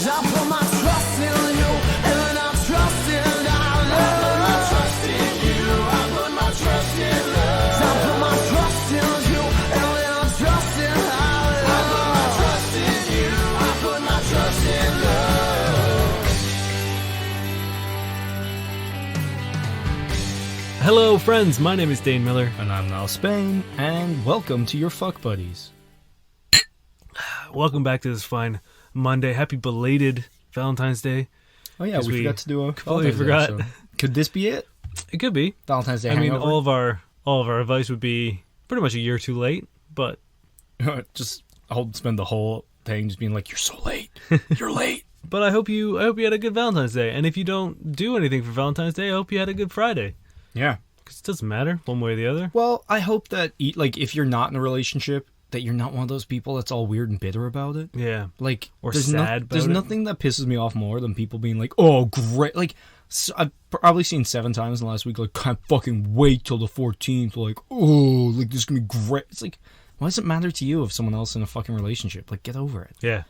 I put my trust in you, and I trust in our love. I put my trust in you, I put my trust in love. I put my trust in you, and I trust in our love. I put my trust in you, I put my trust in love. Hello friends, my name is Dane Miller. And I'm Niall Spain, and welcome to your Fuck Buddies. Welcome back to this fine Monday. Happy belated Valentine's Day. Oh yeah, we forgot to do a completely Valentine's forgot. Day, so could this be it? It could be. Valentine's Day I mean, hangover? all of our advice would be pretty much a year too late, but I'll spend the whole thing just being like, you're so late. You're late. I hope you had a good Valentine's Day. And if you don't do anything for Valentine's Day, I hope you had a good Friday. Yeah. Because it doesn't matter one way or the other. Well, I hope that, if you're not in a relationship, that you're not one of those people that's all weird and bitter about it. Yeah. Like, Or there's sad about There's it. nothing that pisses me off more than people being like, oh, great. Like, I've probably seen 7 times in the last week, like, can't fucking wait till the 14th. Like, oh, like, this is going to be great. It's like, why does it matter to you if someone else in a fucking relationship? Like, get over it. Yeah.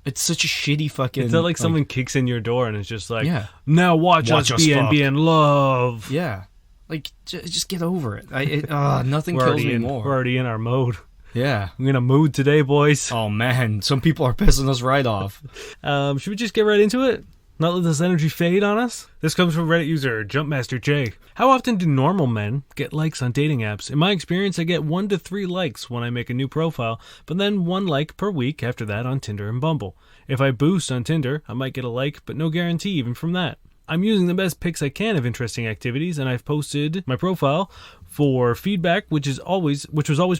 It's such a shitty fucking... It's not like someone kicks in your door and it's just like, Yeah. now watch us fuck. be in love. Yeah. Like, just get over it. Nothing We're kills already me in, more. We're already in our mode. Yeah. We're in a mood today, boys. Oh, man. Some people are pissing us right off. Should we just get right into it? Not let this energy fade on us? This comes from Reddit user Jumpmaster J. How often do normal men get likes on dating apps? In my experience, I get 1 to 3 likes when I make a new profile, but then 1 like per week after that on Tinder and Bumble. If I boost on Tinder, I might get a like, but no guarantee even from that. I'm using the best pics I can of interesting activities, and I've posted my profile for feedback, which was always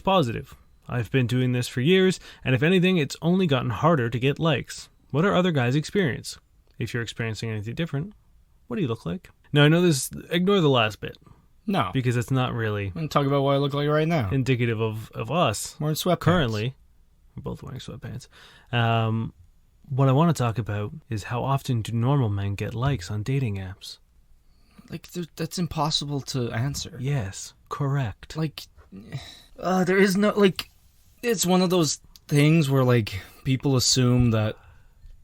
positive. I've been doing this for years, and if anything, it's only gotten harder to get likes. What are other guys' experience? If you're experiencing anything different, what do you look like? Now, I know this, ignore the last bit, No. because it's not really I'm going to talk about what I look like right now. indicative of us. We're in sweatpants. Currently. We're both wearing sweatpants. What I want to talk about is how often do normal men get likes on dating apps? Like, that's impossible to answer. Yes, correct. Like, there is no, like, it's one of those things where, like, people assume that,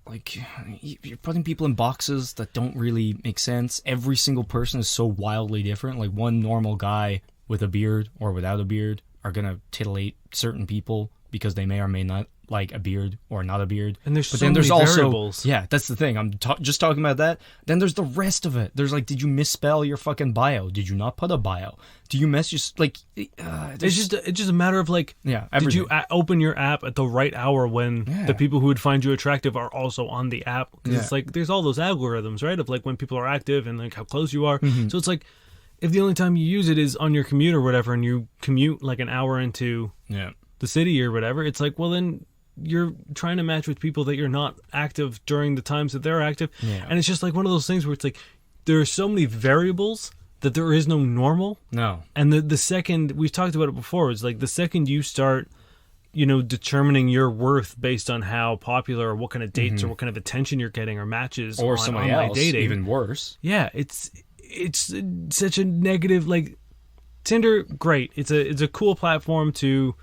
like, you're putting people in boxes that don't really make sense. Every single person is so wildly different. Like, one normal guy with a beard or without a beard are going to titillate certain people because they may or may not like a beard or not a beard. And there's but so then there's many also variables. Yeah, that's the thing. I'm just talking about that. Then there's the rest of it. There's like, did you misspell your fucking bio? Did you not put a bio? Do you message like? It's just a matter of like, yeah. did Everything. you open your app at the right hour when the people who would find you attractive are also on the app? Because it's like there's all those algorithms, right? Of like when people are active and like how close you are. Mm-hmm. So it's like if the only time you use it is on your commute or whatever, and you commute like an hour into the city or whatever, it's like, well then you're trying to match with people that you're not active during the times that they're active. Yeah. And it's just like one of those things where it's like there are so many variables that there is no normal. No. And the second, we've talked about it before, it's like the second you start, determining your worth based on how popular or what kind of dates or what kind of attention you're getting or matches Or on somebody online else, dating. even worse. Yeah, it's such a negative, like, Tinder, great. It's a cool platform to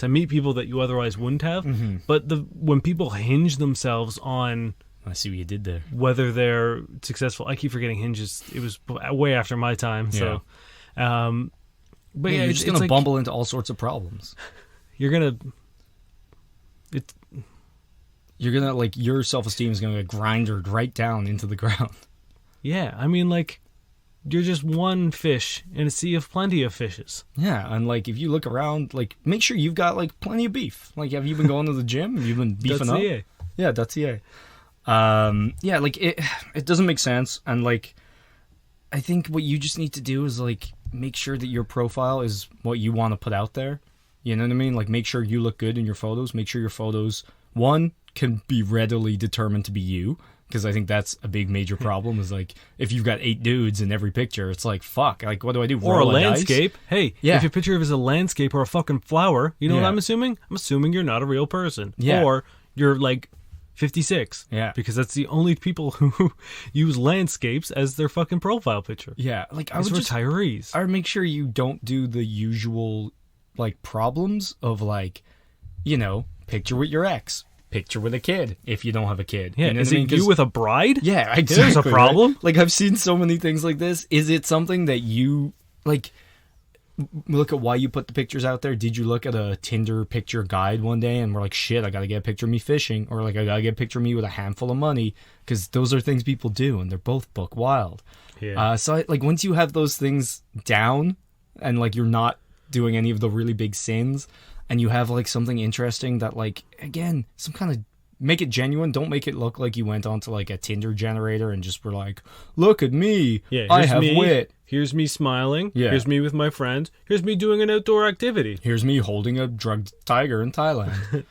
meet people that you otherwise wouldn't have. Mm-hmm. But when people hinge themselves on I see what you did there. whether they're successful, I keep forgetting hinges. It was way after my time. So, but You're it's just gonna like, bumble into all sorts of problems. You're gonna like, your self-esteem is gonna get grinded right down into the ground. Yeah, I mean, like, you're just one fish in a sea of plenty of fishes. Yeah, and like, if you look around, like, make sure you've got like plenty of beef. Like, have you been going to the gym? Have you been beefing up? Yeah. Yeah, that's yeah. Yeah, like, it doesn't make sense, and like, I think what you just need to do is like make sure that your profile is what you want to put out there. You know what I mean? Like, make sure you look good in your photos. Make sure your photos, one, can be readily determined to be you. Because I think that's a big major problem is like, if you've got 8 dudes in every picture, it's like, fuck, like, what do I do? Or a Roll dice? landscape. Hey, Yeah. if your picture is a landscape or a fucking flower, you know what Yeah. I'm assuming? I'm assuming you're not a real person. Yeah. Or you're like 56. Yeah. Because that's the only people who use landscapes as their fucking profile picture. Yeah, like, I It's would just, retirees. I would make sure you don't do the usual, like, problems of like, picture with your ex, picture with a kid if you don't have a kid. Yeah, You know is what I mean? it you 'Cause- with a bride? Yeah, exactly. There's a problem. Right? Like, I've seen so many things like this. Is it something that you, like, look at why you put the pictures out there? Did you look at a Tinder picture guide one day and were like, shit, I gotta get a picture of me fishing, or like, I gotta get a picture of me with a handful of money? Because those are things people do, and they're both buck wild. Yeah. So, like, once you have those things down, and, like, you're not doing any of the really big sins, and you have, like, something interesting that, like, again, some kind of, make it genuine. Don't make it look like you went onto, like, a Tinder generator and just were like, look at me, Yeah, I here's have me. wit. Here's me smiling. Yeah. Here's me with my friends. Here's me doing an outdoor activity. Here's me holding a drugged tiger in Thailand.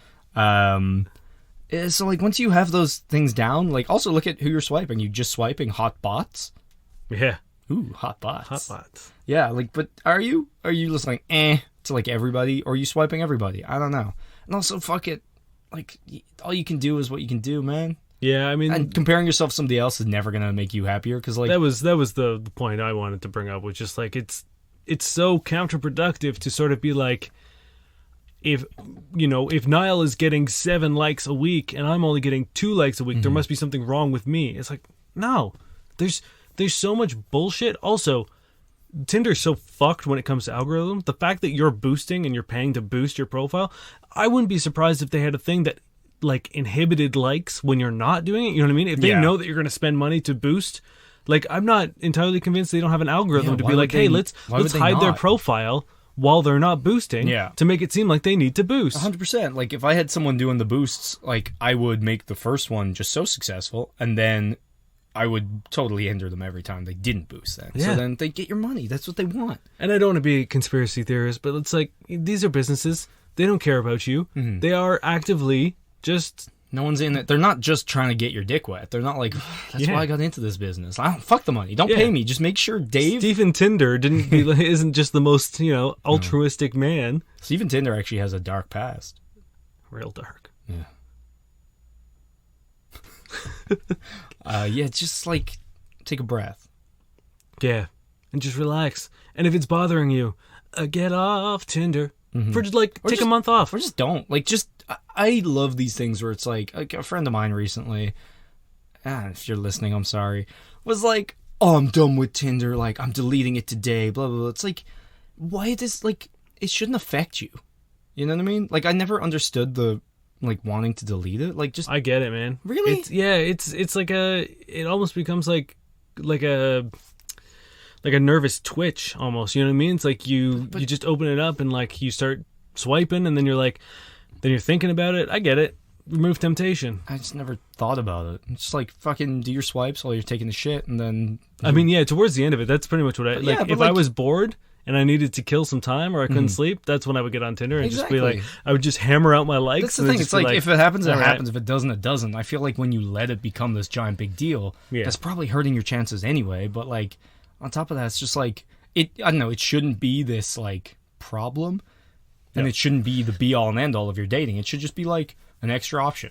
So, like, once you have those things down, like, also look at who you're swiping. You just swiping hot bots? Yeah. Ooh, hot bots. Hot bots. Yeah, like, but are you listening to, like, everybody, or are you swiping everybody? I don't know. And also, fuck it. Like, all you can do is what you can do, man. Yeah, I mean, And comparing yourself to somebody else is never going to make you happier, because, like... that was the point I wanted to bring up, was just like, it's so counterproductive to sort of be like, if Niall is getting 7 likes a week and I'm only getting 2 likes a week, there must be something wrong with me. It's like, no, there's so much bullshit. Also, Tinder's so fucked when it comes to algorithms. The fact that you're boosting and you're paying to boost your profile, I wouldn't be surprised if they had a thing that, like, inhibited likes when you're not doing it. You know what I mean? If they know that you're going to spend money to boost, like, I'm not entirely convinced they don't have an algorithm to be like, hey, let's hide their profile while they're not boosting, to make it seem like they need to boost. 100%. Like, if I had someone doing the boosts, like, I would make the first one just so successful, and then I would totally hinder them every time they didn't boost then. Yeah. So then they get your money. That's what they want. And I don't want to be a conspiracy theorist, but it's like, these are businesses. They don't care about you. They are actively just... No one's in it. They're not just trying to get your dick wet. They're not like, that's why I got into this business. I don't fuck the money. Don't pay me. Just make sure Dave... Stephen Tinder isn't just the most, altruistic man. Stephen Tinder actually has a dark past. Real dark. Yeah. Just, like, take a breath. Yeah. And just relax. And if it's bothering you, get off Tinder. For just, like, take a month off. Or just don't. Like, just... I love these things where it's like a friend of mine recently, if you're listening, I'm sorry, was like, oh, I'm done with Tinder, like, I'm deleting it today, blah, blah, blah. It's like, why does, like, it shouldn't affect you. You know what I mean? Like, I never understood the, like, wanting to delete it. Like, just... I get it, man. Really? It's like it almost becomes like a nervous twitch almost, you know what I mean? It's like you just open it up and, like, you start swiping, and then you're like, then you're thinking about it. I get it. Remove temptation. I just never thought about it. It's just like, fucking do your swipes while you're taking the shit, and then... I mean, yeah, towards the end of it, that's pretty much what I... But like, yeah, but if I was bored and I needed to kill some time, or I couldn't sleep, that's when I would get on Tinder and just be like... I would just hammer out my likes. That's the and then thing. just It's be like, if it happens, it all right. happens. If it doesn't, it doesn't. I feel like when you let it become this giant big deal, that's probably hurting your chances anyway. But, like, on top of that, it's just like... I don't know, it shouldn't be this, like, problem. And it shouldn't be the be-all and end-all of your dating. It should just be, like, an extra option.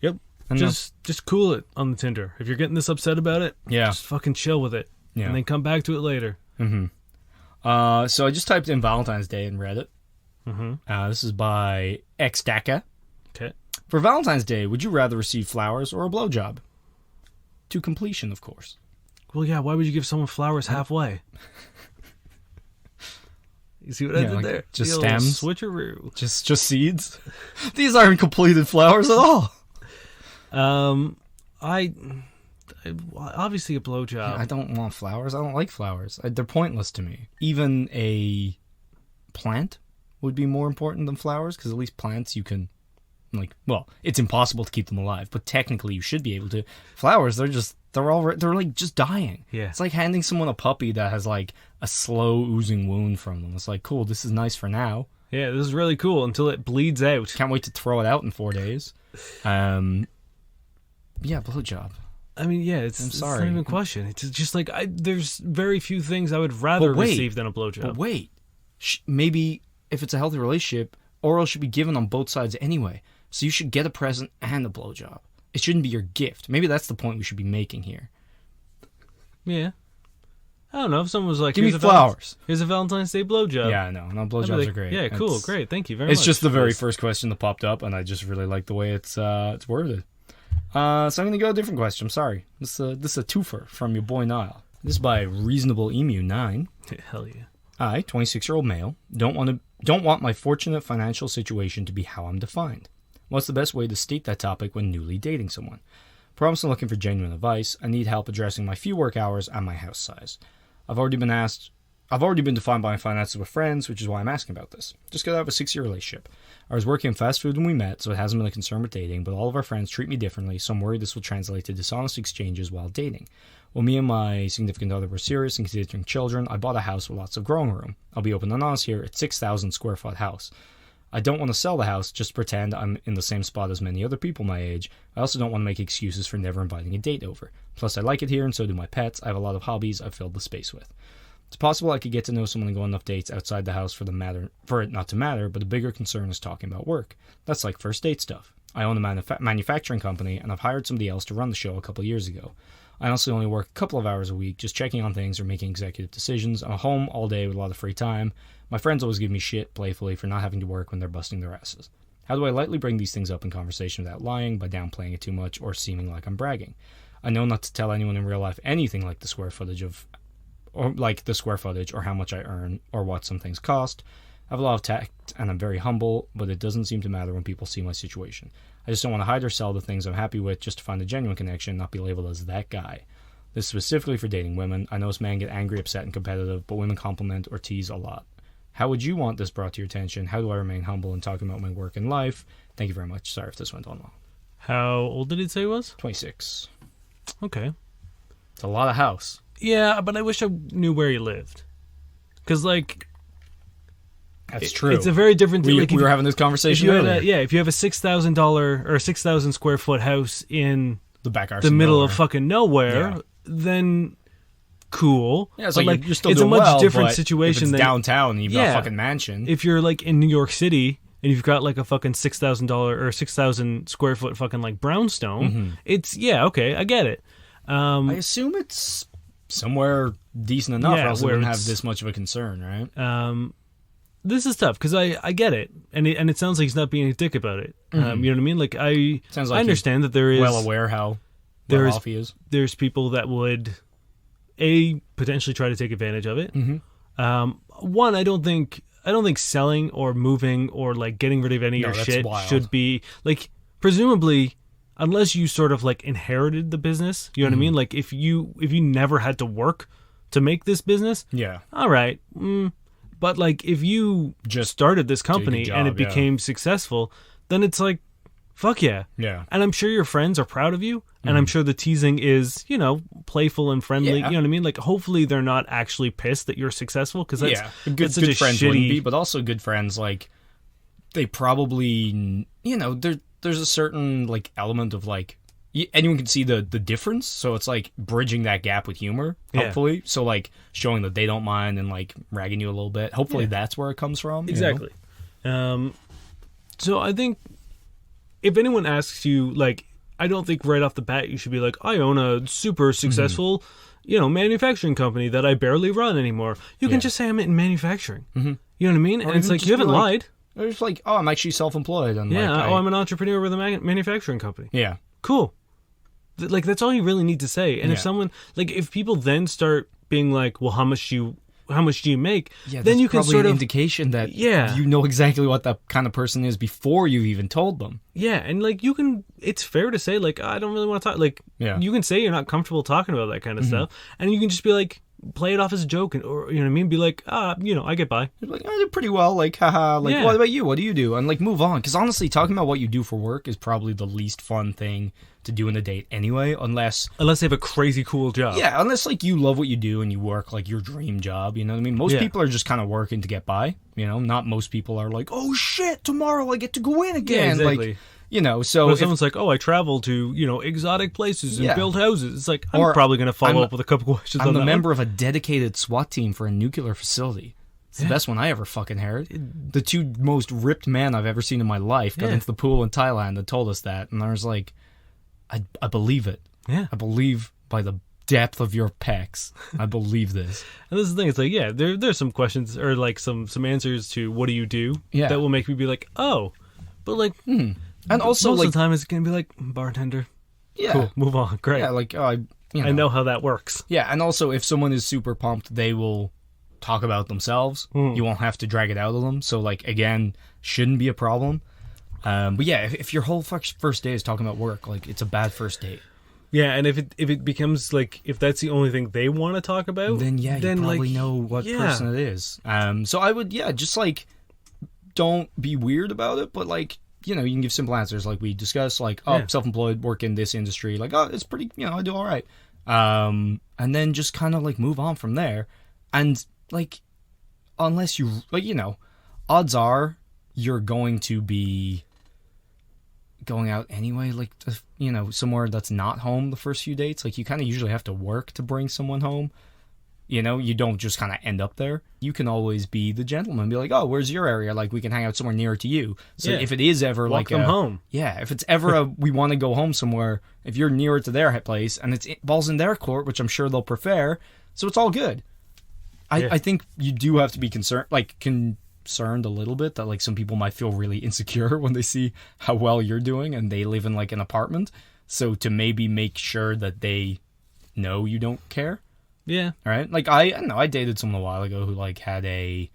Yep. And just cool it on the Tinder. If you're getting this upset about it, just fucking chill with it. Yeah. And then come back to it later. So I just typed in Valentine's Day in Reddit. This is by Xdaka. Okay. For Valentine's Day, would you rather receive flowers or a blowjob? To completion, of course. Well, yeah, why would you give someone flowers halfway? You see what I did like, there? just The little stems? Switcheroo. Just seeds? These aren't completed flowers at all. I obviously a blowjob. I don't want flowers. I don't like flowers. They're pointless to me. Even a plant would be more important than flowers, because at least plants you can, like, well, it's impossible to keep them alive, but technically you should be able to. Flowers, they're like just dying. Yeah. It's like handing someone a puppy that has like a slow oozing wound from them. It's like, cool, this is nice for now. Yeah, this is really cool until it bleeds out. Can't wait to throw it out in 4 days. Yeah, blowjob. I mean, yeah, it's sorry. not even a question. It's just like, there's very few things I would rather receive than a blowjob. But wait, maybe if it's a healthy relationship, oral should be given on both sides anyway. So you should get a present and a blowjob. It shouldn't be your gift. Maybe that's the point we should be making here. Yeah. I don't know, if someone was like, Give me here's flowers. Here's a Valentine's Day blowjob. Yeah, I know. No, I'd be blowjobs like, are great. Yeah, cool, It's- great. Thank you very much. It's just the for very this. first question that popped up, and I just really like the way it's worded. So I'm going to go a different question. I'm sorry. This is a twofer from your boy Niall. This is by Reasonable Emu 9. Hell yeah. I, 26-year-old male, don't want my fortunate financial situation to be how I'm defined. What's the best way to state that topic when newly dating someone? Promise I'm looking for genuine advice. I need help addressing my few work hours and my house size. I've already been defined by my finances with friends, which is why I'm asking about this. Just got out of a 6-year relationship. I was working in fast food when we met, so it hasn't been a concern with dating, but all of our friends treat me differently, so I'm worried this will translate to dishonest exchanges while dating. When me and my significant other were serious and considering children, I bought a house with lots of growing room. I'll be open and honest here, it's 6,000 square foot house. I don't want to sell the house, just pretend I'm in the same spot as many other people my age. I also don't want to make excuses for never inviting a date over. Plus, I like it here, and so do my pets. I have a lot of hobbies I've filled the space with. It's possible I could get to know someone and go on enough dates outside the house for it not to matter, but the bigger concern is talking about work. That's like first date stuff. I own a manufacturing company, and I've hired somebody else to run the show a couple years ago. I honestly only work a couple of hours a week, just checking on things or making executive decisions. I'm home all day with a lot of free time. My friends always give me shit playfully for not having to work when they're busting their asses. How do I lightly bring these things up in conversation without lying, by downplaying it too much, or seeming like I'm bragging? I know not to tell anyone in real life anything like the square footage or how much I earn or what some things cost. I have a lot of tact and I'm very humble, but it doesn't seem to matter when people see my situation. I just don't want to hide or sell the things I'm happy with just to find a genuine connection, not be labeled as that guy. This is specifically for dating women. I know most men get angry, upset, and competitive, but women compliment or tease a lot. How would you want this brought to your attention? How do I remain humble in talking about my work and life? Thank you very much. Sorry if this went on long. How old did it say he was? 26. Okay. It's a lot of house. Yeah, but I wish I knew where he lived. Because, like... That's true. It's a very different thing. We were having this conversation earlier. If you have a $6,000 or 6,000 square foot house in The back the middle of fucking nowhere, then cool. Yeah, it's but like you're still it's doing a much well, different but situation if it's than downtown and you've got a fucking mansion. If you're like in New York City and you've got like a fucking $6,000 or 6,000 square foot fucking like brownstone, it's okay, I get it. I assume it's somewhere decent enough, or else it where wouldn't have it's- this much of a concern, right? This is tough because I get it, and it sounds like he's not being a dick about it. You know what I mean? Like Sounds like I understand that there is well aware how there well off he is. There's people that would potentially try to take advantage of it. One, I don't think selling or moving or like getting rid of any of your that's shit wild. should be like, presumably, unless you sort of like inherited the business. You know what I mean? Like if you never had to work to make this business, Yeah. all right. But like if you just started this company job, and it yeah. became successful, then it's like, fuck yeah. Yeah. And I'm sure your friends are proud of you, and I'm sure the teasing is, playful and friendly. Yeah. You know what I mean? Like hopefully they're not actually pissed that you're successful, because that's, Good that's such a friends wouldn't be, shitty. but also good friends, like, they probably, there's a certain, like, element of, like, anyone can see the difference, so it's, like, bridging that gap with humor, Yeah. hopefully. So, like, showing that they don't mind and, like, ragging you a little bit. Hopefully that's where it comes from. Exactly. So I think if anyone asks you, like, I don't think right off the bat you should be like, I own a super successful, manufacturing company that I barely run anymore. You can just say I'm in manufacturing. You know what I mean? And it's even like, just you haven't be like- lied. They're just like, oh, I'm actually self-employed. And Yeah. like, I'm an entrepreneur with a manufacturing company. Yeah. Cool. Like, that's all you really need to say. And if Yeah. someone, like, if people then start being like, well, how much do you make? Yeah, then that's you can probably sort an of indication that Yeah. you know exactly what that kind of person is before you've even told them. Yeah, and like it's fair to say like, I don't really want to talk. Like, Yeah. you can say you're not comfortable talking about that kind of stuff, and you can just be like, play it off as a joke, or you know what I mean? Be like, I get by. You're like, I did pretty well. Like, haha. Like, Yeah. what about you? What do you do? And like, move on. Because honestly, talking about what you do for work is probably the least fun thing to do in a date anyway, unless Unless they have a crazy cool job. unless like you love what you do and you work like your dream job. You know what I mean? Most Yeah. people are just kind of working to get by. Not most people are like, oh shit, tomorrow I get to go in again. Yeah, exactly. Like, so But if if someone's like, I travel to, exotic places and Yeah. build houses, it's like, I'm Or probably going to follow I'm- up with a couple questions I'm on the that member of a dedicated SWAT team for a nuclear facility. It's the best one I ever fucking heard. The two most ripped men I've ever seen in my life got Yeah. into the pool in Thailand and told us that. And I was like, I believe it. Yeah. I believe by the depth of your pecs. I believe this. And this is the thing. It's like, yeah, there's some questions or like some answers to what do you do that will make me be like, oh, but like, and also most like of the time it's gonna be like bartender. yeah, Cool, move on. Great. yeah, like I know how that works. Yeah, and also if someone is super pumped, they will talk about themselves. You won't have to drag it out of them. So like again, shouldn't be a problem. But yeah, if your whole first day is talking about work, like it's a bad first date. Yeah, and if it becomes like if that's the only thing they want to talk about, Then you probably like, know what person it is. So I would just like don't be weird about it, but like you can give simple answers like we discussed, like self-employed, work in this industry, like it's pretty, I do all right. And then just kind of like move on from there, and like unless you like odds are you're going to be going out anyway, like somewhere that's not home the first few dates. Like you kind of usually have to work to bring someone home. You don't just kind of end up there. You can always be the gentleman, be like, oh, where's your area? Like we can hang out somewhere nearer to you. So if it is ever walk like them home. Yeah, if it's ever we want to go home somewhere, if you're nearer to their place and it's balls in their court, which I'm sure they'll prefer, so it's all good. I think you do have to be concerned a little bit that like some people might feel really insecure when they see how well you're doing and they live in like an apartment. So to maybe make sure that they know you don't care. Yeah. All right. Like I don't know, I dated someone a while ago who like had they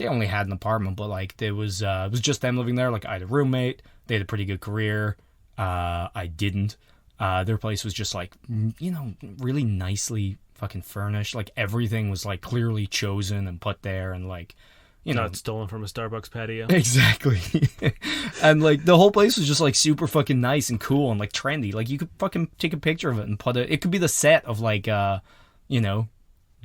only had an apartment, but like it was just them living there. Like I had a roommate. They had a pretty good career. I didn't. Their place was just like really nicely fucking furnished. Like everything was like clearly chosen and put there, and like not stolen from a Starbucks patio. Exactly. And like the whole place was just like super fucking nice and cool and like trendy. Like you could fucking take a picture of it and it could be the set of like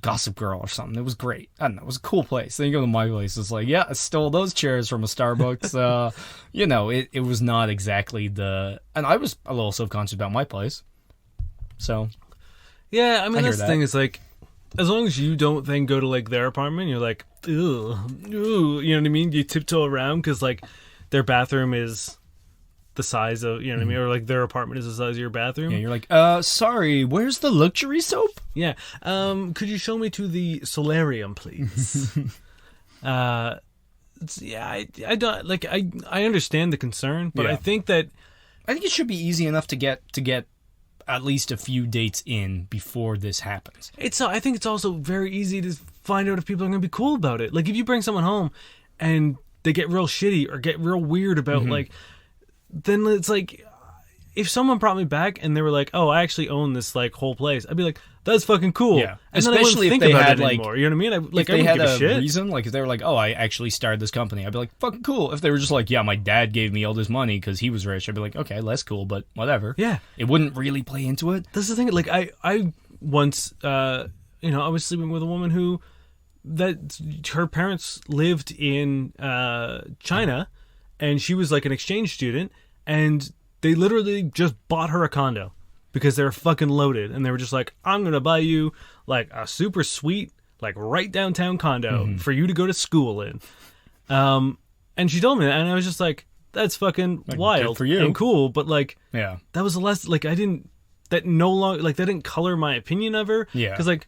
Gossip Girl or something. It was great. I don't know, it was a cool place. Then you go to my place, it's like, yeah, I stole those chairs from a Starbucks. It was not exactly and I was a little subconscious about my place. So yeah, I mean that's the thing, is like as long as you don't then go to like their apartment, you're like, ew, you know what I mean? You tiptoe around because like their bathroom is the size of, what I mean? Or like their apartment is the size of your bathroom. Yeah, you're like, sorry, where's the luxury soap? Yeah. Could you show me to the solarium, please? I don't like, I understand the concern, but I think it should be easy enough to get at least a few dates in before this happens. I think it's also very easy to find out if people are going to be cool about it. Like if you bring someone home and they get real shitty or get real weird about like, then it's like, if someone brought me back and they were like, oh, I actually own this like whole place, I'd be like, that's fucking cool. Yeah. And especially then I wouldn't think if they about had it like, anymore. You know what I mean? If they had a reason, like if they were like, oh, I actually started this company, I'd be like, fucking cool. If they were just like, yeah, my dad gave me all this money because he was rich, I'd be like, okay, less cool, but whatever. Yeah. It wouldn't really play into it. That's the thing. Like I once, I was sleeping with a woman who, that her parents lived in China, and she was like an exchange student, and they literally just bought her a condo because they were fucking loaded, and they were just like, I'm gonna buy you like a super sweet, like right downtown condo for you to go to school in. And she told me that, and I was just like, that's fucking like, wild for you and cool, but like, yeah, that was the less like that didn't color my opinion of her. Yeah, because like,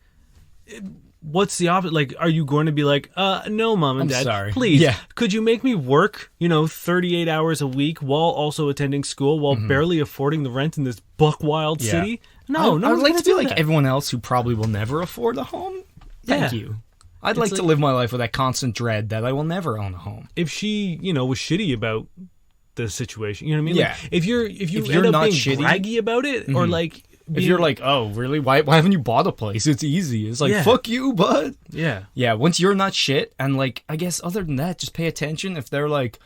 what's the opposite? Like, are you going to be like, no, mom and dad, sorry. Please, could you make me work, 38 hours a week while also attending school while barely affording the rent in this buck wild city? No, I would like to be like everyone else who probably will never afford a home. Thank you. I'd like to live my life with that constant dread that I will never own a home. If she, was shitty about the situation, you know what I mean? Yeah. Like, if you're end up not being shitty, braggy about it, or like, if you're like, oh, really? Why haven't you bought a place? It's easy. It's like, fuck you, bud. Yeah. Yeah, once you're not shit, and like, I guess other than that, just pay attention. If they're like,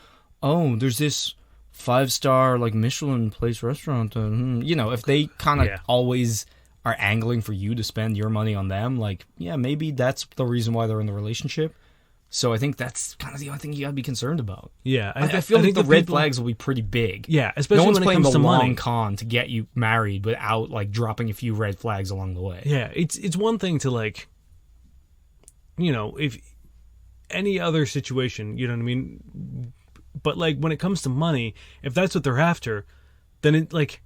oh, there's this 5-star, like, Michelin place restaurant, if they kind of always are angling for you to spend your money on them, like, yeah, maybe that's the reason why they're in the relationship. So I think that's kind of the only thing you gotta be concerned about. Yeah, I feel like the red flags will be pretty big. Yeah, especially no one's when it playing comes the to long money. con to get you married without like dropping a few red flags along the way. Yeah, it's one thing to like, if any other situation, you know what I mean. But like when it comes to money, if that's what they're after, then it like,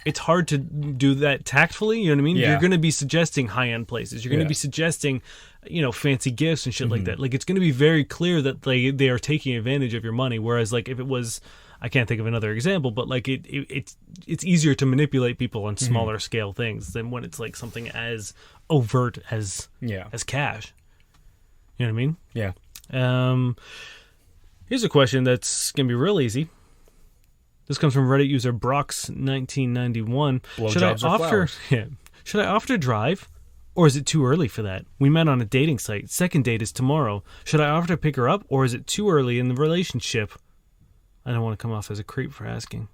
it's hard to do that tactfully. You know what I mean? Yeah. You're going to be suggesting high-end places. You're going to Yeah. be suggesting, fancy gifts and shit like that. Like, it's going to be very clear that they are taking advantage of your money. Whereas, like, if it was, I can't think of another example, but like it's easier to manipulate people on smaller scale things than when it's like something as overt as cash. You know what I mean? Yeah. Here's a question that's going to be real easy. This comes from Reddit user Brox1991. Blowjobs or flowers? Should I offer to drive? Or is it too early for that? We met on a dating site. Second date is tomorrow. Should I offer to pick her up? Or is it too early in the relationship? I don't want to come off as a creep for asking.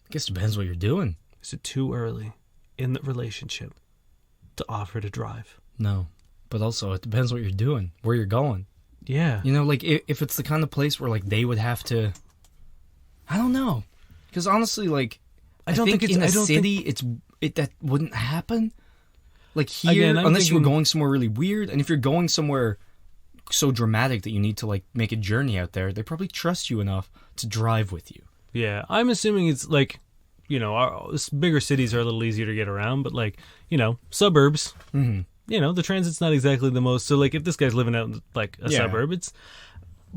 I guess it depends what you're doing. Is it too early in the relationship to offer to drive? No. But also, it depends what you're doing, where you're going. Yeah. You know, like, if it's the kind of place where, like, they would have to... I don't know. Because honestly, like, I think in a city, that wouldn't happen. Like, here, Again, unless you were going somewhere really weird, and if you're going somewhere so dramatic that you need to, like, make a journey out there, they probably trust you enough to drive with you. Yeah, I'm assuming it's like, bigger cities are a little easier to get around, but like, suburbs, the transit's not exactly the most. So like, if this guy's living out in like a suburb,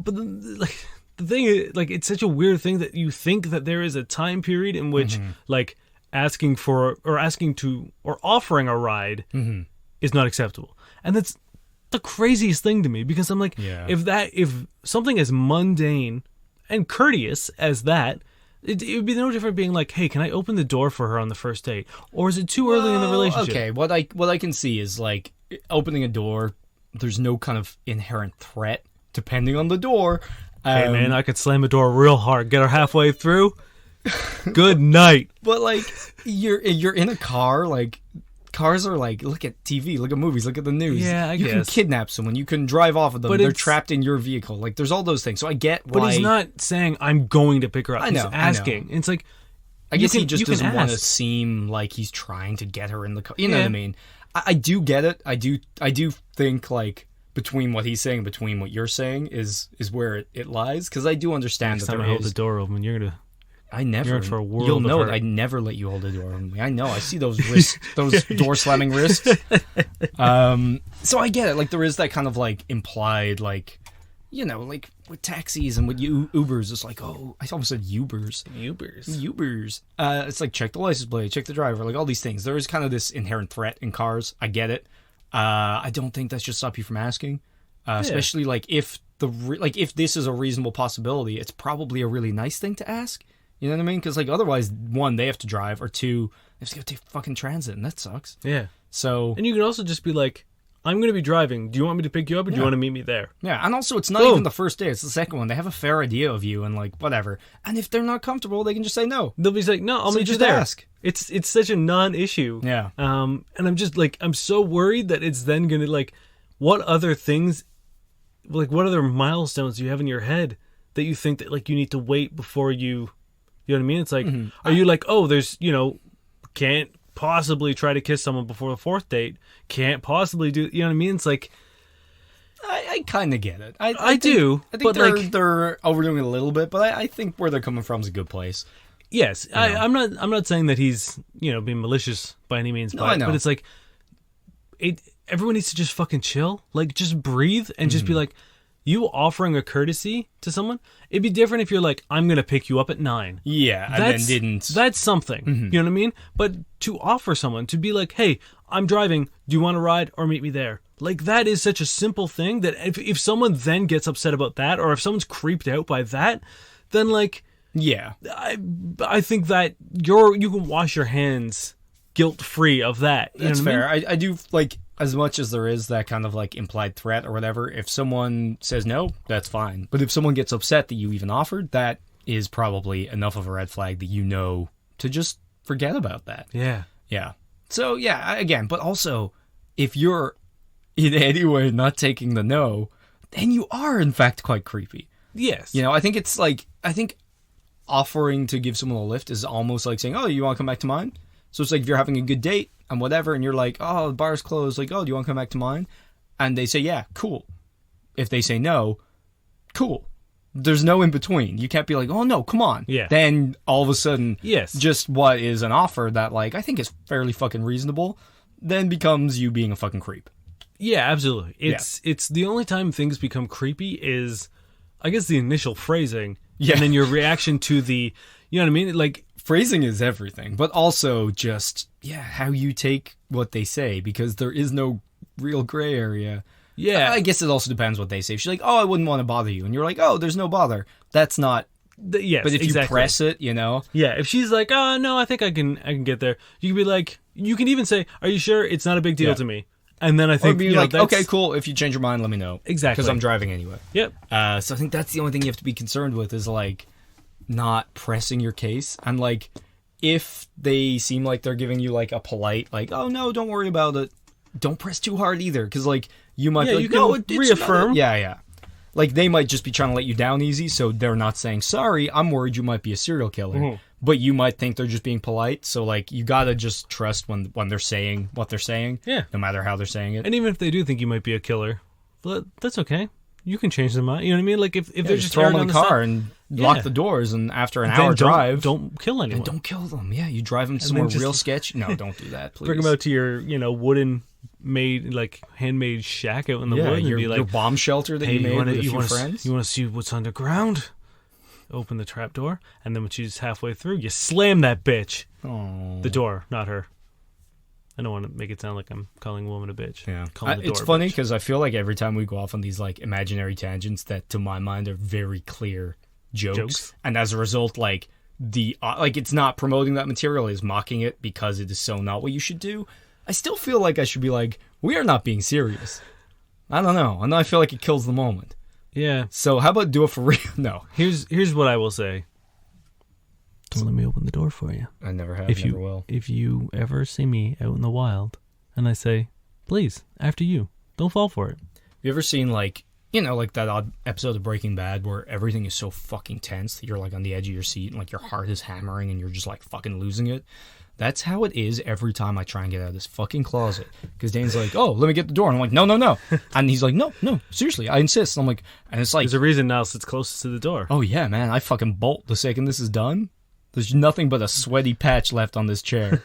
the thing is, like, it's such a weird thing that you think that there is a time period in which like asking for or offering a ride is not acceptable, and that's the craziest thing to me because I'm like, if something as mundane and courteous as that, it would be no different being like, hey, can I open the door for her on the first date? Or is it too early in the relationship? Okay, what I can see is, like, opening a door, there's no kind of inherent threat, depending on the door. Hey, man, I could slam a door real hard, get her halfway through. Good night. But, like, you're in a car, like... Cars are like, look at TV, look at movies, look at the news. Yeah, you can kidnap someone, you can drive off of them, but they're trapped in your vehicle. Like, there's all those things. So I get why. But he's not saying, I'm going to pick her up. I know, he's asking. It's like, I guess he just doesn't want to seem like he's trying to get her in the car. You know what I mean? I do get it. I do think, like, between what he's saying, between what you're saying is where it lies. Because I do understand that there is. Next time I hold the door open, you're going to... I never. You're in for a world You'll know of it. hurt. I never let you hold the door on me. I know. I see those wrists, those door slamming wrists. So I get it. Like, there is that kind of, like, implied, like, like with taxis and with Ubers, it's like, oh, I almost said Ubers. Ubers. It's like, check the license plate, check the driver, like all these things. There is kind of this inherent threat in cars. I get it. I don't think that should stop you from asking, especially like if if this is a reasonable possibility, it's probably a really nice thing to ask. You know what I mean? Because, like, otherwise, one, they have to drive, or two, they have to go take fucking transit, and that sucks. Yeah. So... And you can also just be like, I'm going to be driving. Do you want me to pick you up, or do you want to meet me there? Yeah, and also, it's not even the first day. It's the second one. They have a fair idea of you, and, like, whatever. And if they're not comfortable, they can just say no. They'll be like, no, I'll meet you there. Ask. It's such a non-issue. Yeah. And I'm just, like, I'm so worried that it's then going to, like, what other things, like, what other milestones do you have in your head that you think that, like, you need to wait before you... You know what I mean? It's like, are you like, oh, there's, can't possibly try to kiss someone before the fourth date. Can't possibly do, you know what I mean? It's like... I kind of get it. I do. I think they're overdoing it a little bit, but I think where they're coming from is a good place. Yes. I'm not saying that he's, being malicious by any means. No, I know. But it's like, everyone needs to just fucking chill. Like, just breathe and just be like, you offering a courtesy to someone, it'd be different if you're like, I'm going to pick you up at 9. Yeah, and then didn't. That's something. You know what I mean? But to offer someone, to be like, hey, I'm driving, do you want to ride or meet me there? Like, that is such a simple thing that if someone then gets upset about that, or if someone's creeped out by that, then, like... Yeah. I think that you can wash your hands guilt-free of that. That's fair. I do, like... As much as there is that kind of, like, implied threat or whatever, if someone says no, that's fine. But if someone gets upset that you even offered, that is probably enough of a red flag that to just forget about that. Yeah. Yeah. So, yeah, again, but also, if you're in any way not taking the no, then you are, in fact, quite creepy. Yes. I think it's like, offering to give someone a lift is almost like saying, oh, you want to come back to mine? So it's like if you're having a good date and whatever, and you're like, oh, the bar's closed. Like, oh, do you want to come back to mine? And they say, yeah, cool. If they say no, cool. There's no in between. You can't be like, oh no, come on. Yeah. Then all of a sudden, Yes. just what is an offer that like I think is fairly fucking reasonable, then becomes you being a fucking creep. Yeah, absolutely. It's the only time things become creepy is, I guess, the initial phrasing, and then your reaction to the, you know what I mean? Like, phrasing is everything, but also just how you take what they say, because there is no real gray area. yeah, I guess it also depends what they say. If she's like, oh, I wouldn't want to bother you, and you're like, oh, there's no bother. That's not. yes, But if exactly. you press it, you know. Yeah, if she's like, oh, no, I think I can get there. You can be like, you can even say, are you sure? It's not a big deal to me. And then I Or think, be you know, like, that's, okay, cool. If you change your mind, let me know. Exactly. Because I'm driving anyway. Yep. So I think that's the only thing you have to be concerned with is like not pressing your case. And like if they seem like they're giving you like a polite, like, oh no, don't worry about it. Don't press too hard either. Because like you might be like, you can no, it's reaffirm. not a-" Yeah. Like they might just be trying to let you down easy. So they're not saying, sorry, I'm worried you might be a serial killer. Mm-hmm. But you might think they're just being polite. So like you got to just trust when they're saying what they're saying. Yeah. No matter how they're saying it. And even if they do think you might be a killer, that's okay. You can change their mind. You know what I mean? Like if they're just throw them erring in the on car side, and lock the doors, and after an then hour drive, don't kill anyone. and don't kill them. Yeah, you drive them somewhere just- real sketchy. No, don't do that, please. Bring them out to your, wooden made, like handmade shack out in the wood, and your, be like, your bomb shelter that hey, you made with a few wanna, friends. You want to see what's underground? Open the trap door, and then when she's halfway through, you slam that bitch. Oh, The door, not her. I don't want to make it sound like I'm calling a woman a bitch. yeah. Calling the door It's a funny bitch. because I feel like every time we go off on these like imaginary tangents that, to my mind, are very clear jokes. And as a result, like it's not promoting that material, it's mocking it because it is so not what you should do. I still feel like I should be like, we are not being serious. I don't know. And I feel like it kills the moment. Yeah. So how about do it for real? No, Here's what I will say. Don't let me open the door for you. I never have. If Never you will. if you ever see me out in the wild, and I say, please, after you, don't fall for it. You ever seen like like that odd episode of Breaking Bad where everything is so fucking tense that you're like on the edge of your seat and like your heart is hammering and you're just like fucking losing it? That's how it is every time I try and get out of this fucking closet. Because Dane's like, oh, let me get the door. And I'm like, no. And he's like, no, seriously, I insist. And I'm like, and it's like, There's a reason Niall sits closest to the door. oh yeah, man, I fucking bolt the second this is done. There's nothing but a sweaty patch left on this chair.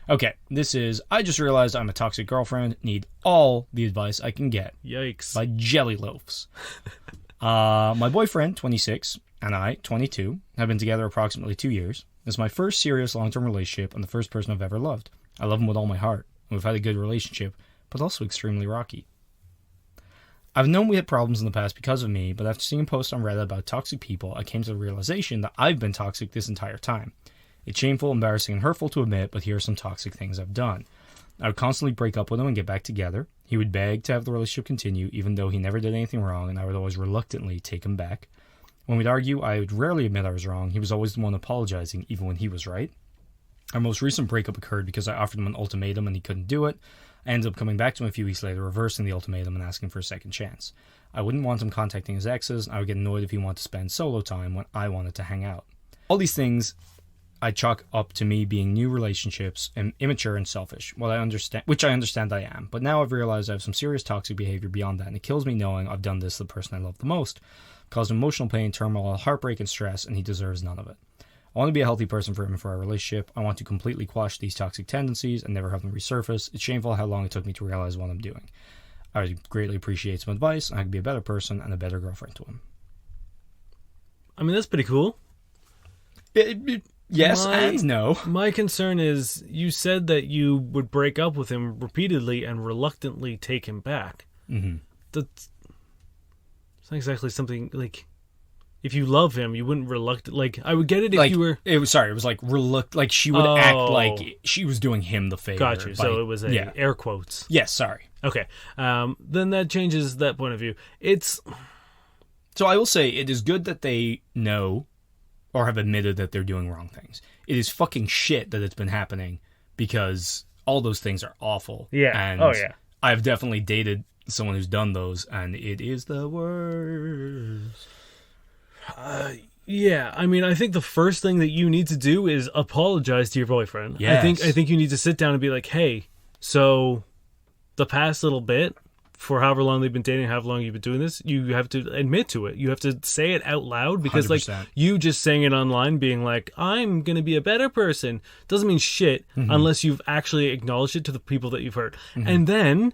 Okay, this is, I just realized I'm a toxic girlfriend, need all the advice I can get. Yikes. By Jelly Loafs. My boyfriend, 26, and I, 22, have been together approximately 2 years. This is my first serious long-term relationship and the first person I've ever loved. I love him with all my heart. We've had a good relationship, but also extremely rocky. I've known we had problems in the past because of me, but after seeing a post on Reddit about toxic people, I came to the realization that I've been toxic this entire time. It's shameful, embarrassing, and hurtful to admit, but here are some toxic things I've done. I would constantly break up with him and get back together. He would beg to have the relationship continue, even though he never did anything wrong, and I would always reluctantly take him back. When we'd argue, I would rarely admit I was wrong. He was always the one apologizing, even when he was right. Our most recent breakup occurred because I offered him an ultimatum and he couldn't do it. I ended up coming back to him a few weeks later, reversing the ultimatum and asking for a second chance. I wouldn't want him contacting his exes, and I would get annoyed if he wanted to spend solo time when I wanted to hang out. All these things I chalk up to me being new relationships and immature and selfish, which I understand I am. But now I've realized I have some serious toxic behavior beyond that, and it kills me knowing I've done this to the person I love the most, caused emotional pain, turmoil, heartbreak, and stress, and he deserves none of it. I want to be a healthy person for him and for our relationship. I want to completely quash these toxic tendencies and never have them resurface. It's shameful how long it took me to realize what I'm doing. I would greatly appreciate some advice, and I could be a better person and a better girlfriend to him. I mean, that's pretty cool. Yes and no. My concern is you said that you would break up with him repeatedly and reluctantly take him back. Mm-hmm. That's not exactly something like... If you love him, you wouldn't like I would get it if like, you were. It was like like she would act like she was doing him the favor. Got you. So it was air quotes. Yes, sorry. Okay. Then that changes that point of view. So I will say it is good that they know or have admitted that they're doing wrong things. It is fucking shit that it's been happening because all those things are awful. Yeah. And yeah. I've definitely dated someone who's done those, and it is the worst. Yeah, I mean, I think the first thing that you need to do is apologize to your boyfriend. Yes. I think you need to sit down and be like, hey, so the past little bit, for however long they've been dating, however long you've been doing this, you have to admit to it. You have to say it out loud, because 100%. like you just saying it online, being like, I'm going to be a better person, doesn't mean shit unless you've actually acknowledged it to the people that you've hurt. And then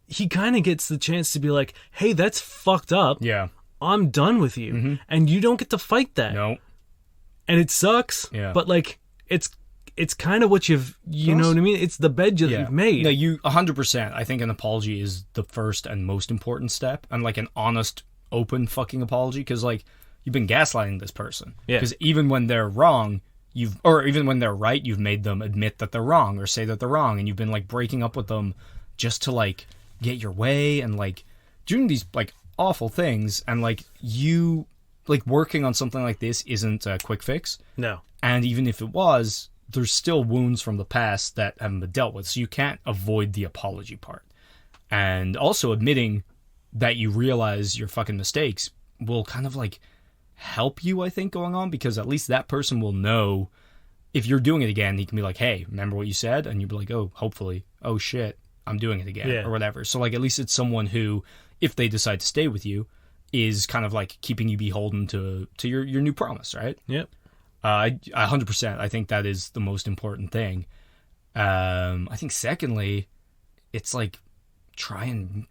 he kind of gets the chance to be like, hey, that's fucked up. Yeah. I'm done with you. And you don't get to fight that. No. And it sucks, but like it's kind of what you know what I mean? It's the bed that you've made. No, you 100%. I think an apology is the first and most important step, and like an honest, open fucking apology, because like you've been gaslighting this person. Yeah. Because even when they're wrong, even when they're right, you've made them admit that they're wrong or say that they're wrong, and you've been like breaking up with them just to like get your way and like doing these like awful things, and like you like working on something like this isn't a quick fix. No. And even if it was, there's still wounds from the past that haven't been dealt with, so you can't avoid the apology part. And also admitting that you realize your fucking mistakes will kind of like help you, I think, going on, because at least that person will know if you're doing it again. He can be like, hey, remember what you said? And you'll be like, oh, hopefully, oh shit, I'm doing it again, or whatever. So like at least it's someone who, if they decide to stay with you, is kind of like keeping you beholden to your new promise, right? Yep. 100%. I think that is the most important thing. I think secondly, it's like try and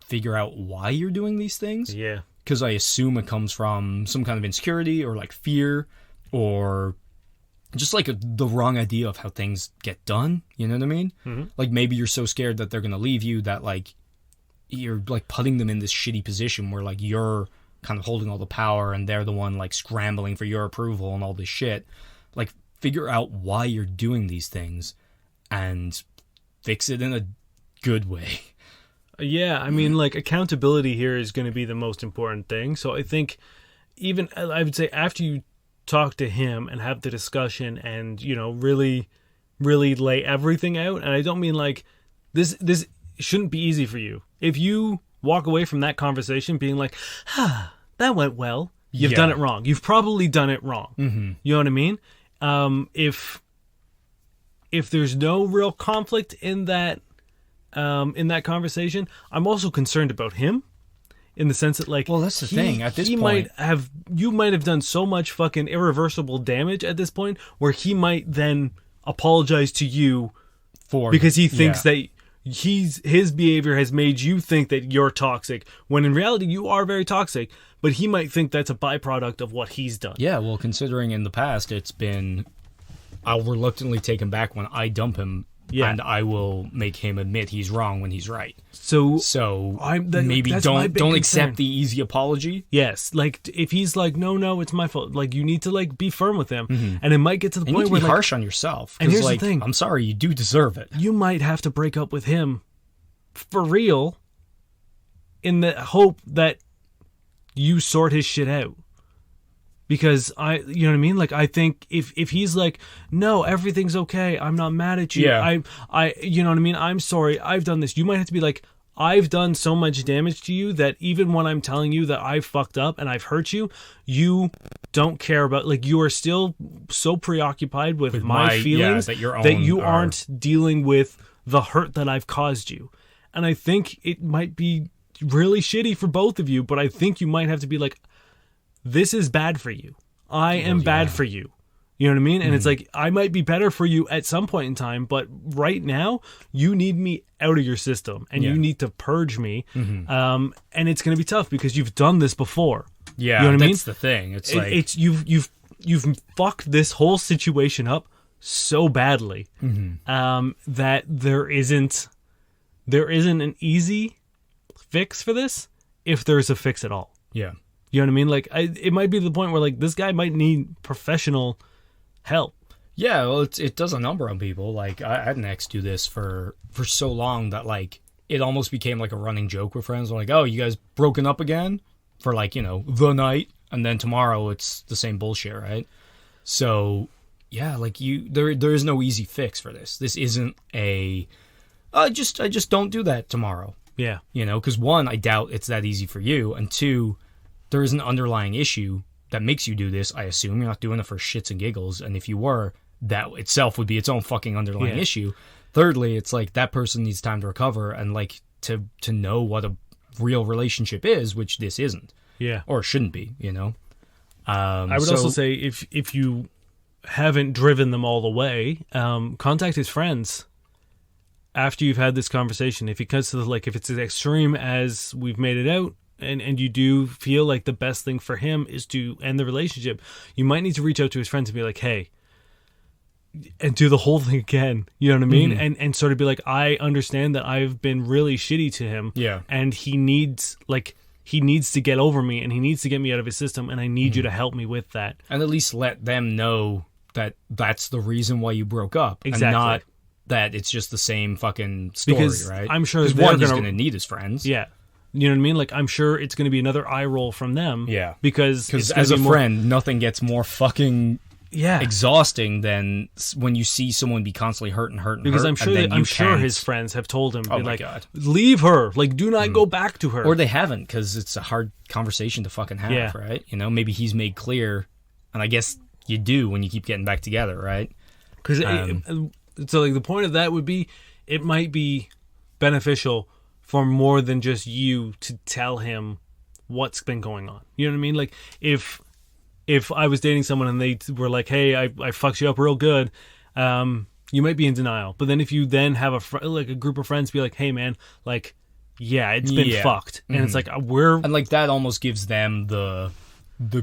figure out why you're doing these things. Yeah. Because I assume it comes from some kind of insecurity or like fear or just like the wrong idea of how things get done. You know what I mean? Like maybe you're so scared that they're going to leave you that like you're like putting them in this shitty position where like you're kind of holding all the power and they're the one like scrambling for your approval and all this shit. Like figure out why you're doing these things and fix it in a good way. Yeah, I mean, like accountability here is going to be the most important thing. So I think even I would say after you talk to him and have the discussion and, you know, really lay everything out. And I don't mean like this shouldn't be easy for you. If you walk away from that conversation being like, that went well, you've done it wrong. You've probably done it wrong. You know what I mean? If there's no real conflict in that conversation, I'm also concerned about him in the sense that like, well, that's the thing. At this point, you might have done so much fucking irreversible damage at this point where he might then apologize to you because he thinks that his behavior has made you think that you're toxic, when in reality you are very toxic, but he might think that's a byproduct of what he's done. Yeah, well, considering in the past it's been, I'll reluctantly take him back when I dump him, and I will make him admit he's wrong when he's right. So maybe don't accept the easy apology. Yes, like if he's like, no, it's my fault. Like you need to like be firm with him, and it might get to the point where you need to be harsh on yourself. And here's like, the thing: I'm sorry, you do deserve it. You might have to break up with him for real, in the hope that you sort his shit out. Because you know what I mean? Like, I think if he's like, no, everything's okay, I'm not mad at you. Yeah. You know what I mean? I'm sorry, I've done this. You might have to be like, I've done so much damage to you that even when I'm telling you that I've fucked up and I've hurt you, you don't care about, like, you are still so preoccupied with my feelings that you aren't dealing with the hurt that I've caused you. And I think it might be really shitty for both of you, but I think you might have to be like, this is bad for you. I am bad for you. You know what I mean? And it's like, I might be better for you at some point in time, but right now, you need me out of your system, and you need to purge me. And it's going to be tough because you've done this before. Yeah, you know what I mean? That's the thing. It's like it's you've fucked this whole situation up so badly that there isn't an easy fix for this, if there's a fix at all. Yeah. You know what I mean? Like, it might be the point where, like, this guy might need professional help. Yeah, well, it does a number on people. Like, I had an ex do this for so long that, like, it almost became, like, a running joke with friends. Like, oh, you guys broken up again? For, like, you know, the night. And then tomorrow it's the same bullshit, right? So, yeah, like, there is no easy fix for this. This isn't I just don't do that tomorrow. Yeah. You know, because one, I doubt it's that easy for you. And two, there is an underlying issue that makes you do this. I assume you're not doing it for shits and giggles. And if you were, that itself would be its own fucking underlying issue. Thirdly, it's like that person needs time to recover. And like to know what a real relationship is, which this isn't. Yeah. Or shouldn't be, you know? I would also say if you haven't driven them all the way, contact his friends after you've had this conversation. If it comes to if it's as extreme as we've made it out, and you do feel like the best thing for him is to end the relationship, you might need to reach out to his friends and be like, hey, and do the whole thing again. You know what I mean? And sort of be like, I understand that I've been really shitty to him. Yeah. And he needs to get over me, and he needs to get me out of his system, and I need you to help me with that. And at least let them know that that's the reason why you broke up. Exactly. And not that it's just the same fucking story, Because right? I'm sure because they're one, he's gonna- going to need his friends. Yeah. You know what I mean? Like, I'm sure it's going to be another eye roll from them. Yeah. Because it's gonna as a be more- friend, nothing gets more fucking yeah. exhausting than when you see someone be constantly hurt and hurt and Because hurt. I'm sure and then you sure can't- his friends have told him, Oh be my like, God. leave her. Like, do not go back to her. Or they haven't, because it's a hard conversation to fucking have, Yeah. right? You know, maybe he's made clear, and I guess you do when you keep getting back together, right? Because so like the point of that would be, it might be beneficial for more than just you to tell him what's been going on. You know what I mean? Like if I was dating someone and they were like, hey, I fucked you up real good, you might be in denial. But then if you then have a group of friends be like, hey man, like, yeah, it's been Yeah. fucked. And it's like, And like that almost gives them the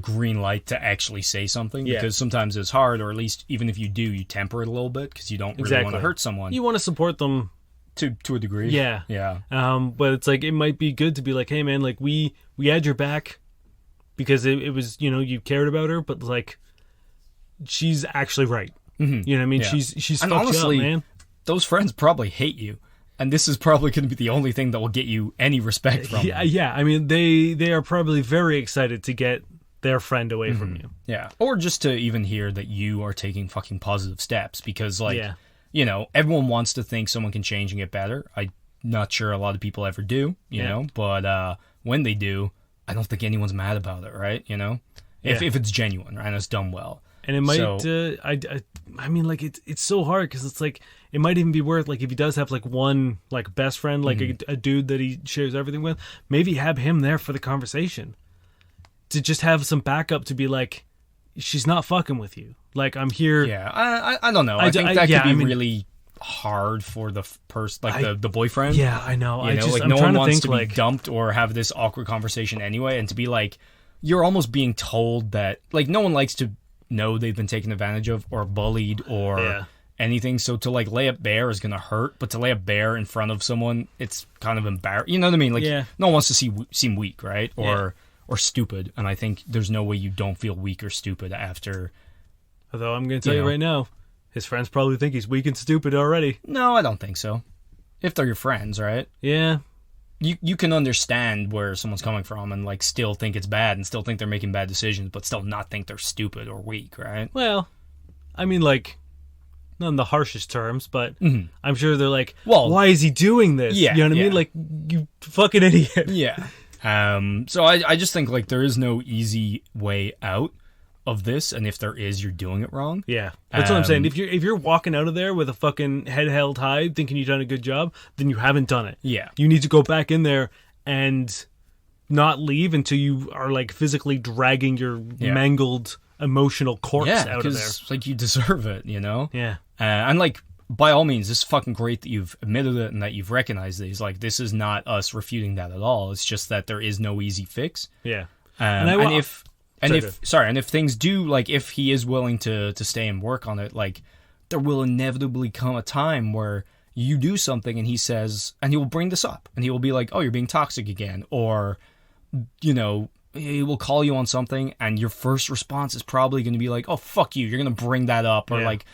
green light to actually say something, Yeah. because sometimes it's hard, or at least even if you do, you temper it a little bit because you don't really want to hurt someone you want to support them. to a degree. Yeah. Yeah. But it's like, it might be good to be like, hey man, like we had your back because it was, you know, you cared about her, but like, she's actually right. Mm-hmm. You know what I mean? Yeah. She's And fucked honestly, you up, man. those friends probably hate you, and this is probably going to be the only thing that will get you any respect from Yeah, them. yeah. I mean, they are probably very excited to get their friend away from you. Yeah. Or just to even hear that you are taking fucking positive steps, because like, Yeah. you know, everyone wants to think someone can change and get better. I'm not sure a lot of people ever do, you know, but when they do, I don't think anyone's mad about it, right? You know, if it's genuine, right, and it's done well. And it might, So- I mean, like it's so hard because it's like it might even be worth, like, if he does have like one like best friend, like a dude that he shares everything with, maybe have him there for the conversation, to just have some backup to be like, she's not fucking with you. Like, I'm here. Yeah, I don't know. I think that yeah, could be I mean- really hard for the person, like the boyfriend. Yeah, I know. You know, like I'm no trying one to wants think to be like, dumped or have this awkward conversation anyway, and to be like, you're almost being told that, like, no one likes to know they've been taken advantage of or bullied or Yeah. anything. So to like lay it bare is gonna hurt, but to lay it bare in front of someone, it's kind of embarrassing. You know what I mean? Like, Yeah. no one wants to seem weak, right? Or stupid. And I think there's no way you don't feel weak or stupid after. although I'm going to tell you know. right now, his friends probably think he's weak and stupid already. No, I don't think so. If they're your friends, right? Yeah. You can understand where someone's coming from and like still think it's bad and still think they're making bad decisions, but still not think they're stupid or weak, right? Well, I mean, like, not in the harshest terms, but I'm sure they're like, Well, why is he doing this? yeah, You know what I yeah. mean? Like, you fucking idiot. Yeah. So I just think like there is no easy way out of this, and if there is, you're doing it wrong. Yeah, that's what I'm saying. If you're walking out of there with a fucking head held high, thinking you've done a good job, then you haven't done it. Yeah. You need to go back in there and not leave until you are like physically dragging your mangled emotional corpse Yeah, out of there. because like you deserve it, you know. Yeah. And like by all means, this is fucking great that you've admitted it and that you've recognized these. Like, this is not us refuting that at all. It's just that there is no easy fix. Yeah. And if Sorry, if things do, like, if he is willing to stay and work on it, like, there will inevitably come a time where you do something and he says, and he will bring this up and he will be like, oh, you're being toxic again, or, you know, he will call you on something and your first response is probably going to be like, oh, fuck you, you're going to bring that up, or like,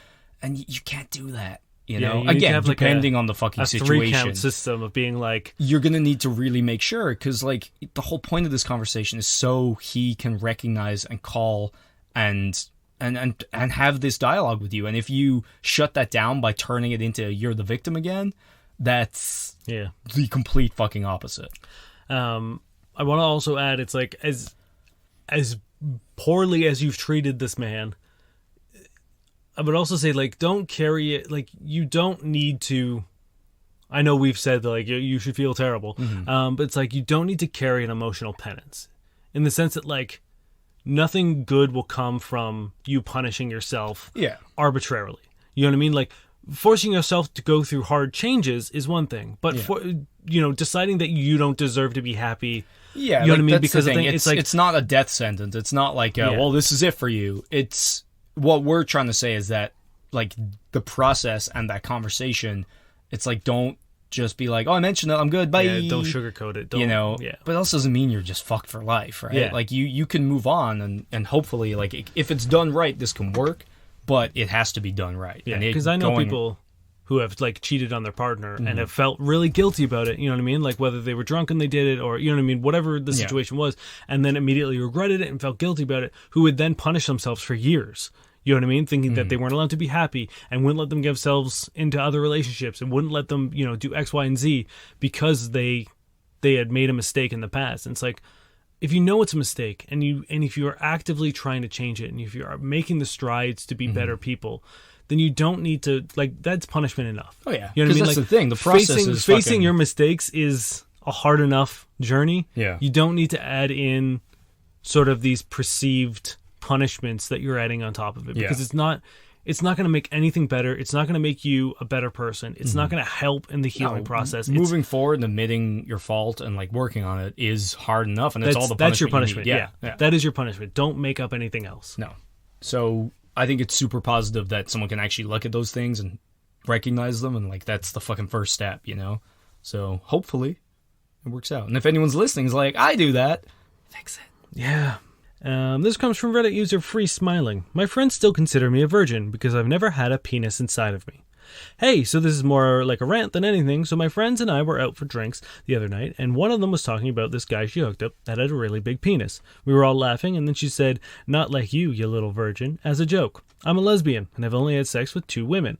and you can't do that. You know, you need to again, have, like, depending on the fucking a situation, 3-count system of being like, you're going to need to really make sure, because like the whole point of this conversation is so he can recognize and call and have this dialogue with you. And if you shut that down by turning it into you're the victim again, that's the complete fucking opposite. I want to also add, it's like, as poorly as you've treated this man, I would also say, like, don't carry it, like, you don't need to I know we've said that, like, you should feel terrible, but it's like you don't need to carry an emotional penance, in the sense that, like, nothing good will come from you punishing yourself arbitrarily. You know what I mean? Like, forcing yourself to go through hard changes is one thing, but for deciding that you don't deserve to be happy. Yeah, you know what I mean? That's because the thing. it's like, it's not a death sentence. It's not like, well, this is it for you. It's what we're trying to say is that, like, the process and that conversation. It's like, don't just be like, oh, I mentioned it, I'm good, bye. Yeah, don't sugarcoat it. Don't, but it also doesn't mean you're just fucked for life, right? Yeah. Like, you can move on, and hopefully, like, if it's done right, this can work, but it has to be done right. Yeah, because I know people who have, like, cheated on their partner and have felt really guilty about it, you know what I mean? Like, whether they were drunk and they did it, or, you know what I mean, whatever the situation was, and then immediately regretted it and felt guilty about it, who would then punish themselves for years. You know what I mean? Thinking that they weren't allowed to be happy and wouldn't let them get themselves into other relationships and wouldn't let them, do X, Y, and Z because they had made a mistake in the past. And it's like, if you know it's a mistake and if you are actively trying to change it and if you are making the strides to be better people, then you don't need to, like, that's punishment enough. Oh, yeah. You know what I mean? That's Like, the thing. The process is facing your mistakes is a hard enough journey. Yeah. You don't need to add in sort of these perceived punishments that you're adding on top of it, because it's not going to make anything better. It's not going to make you a better person. It's not going to help in the healing process. Moving forward and admitting your fault and, like, working on it is hard enough, and that's all the punishment. That's your punishment. You need. Yeah. That is your punishment. Don't make up anything else. No. So I think it's super positive that someone can actually look at those things and recognize them, and, like, that's the fucking first step, So hopefully it works out. And if anyone's listening is like, I do that, fix it. Yeah. This comes from Reddit user Free Smiling. My friends still consider me a virgin because I've never had a penis inside of me. Hey, so this is more like a rant than anything. So my friends and I were out for drinks the other night, and one of them was talking about this guy she hooked up that had a really big penis. We were all laughing, and then she said, "Not like you little virgin," as a joke. I'm a lesbian, and I've only had sex with 2 women.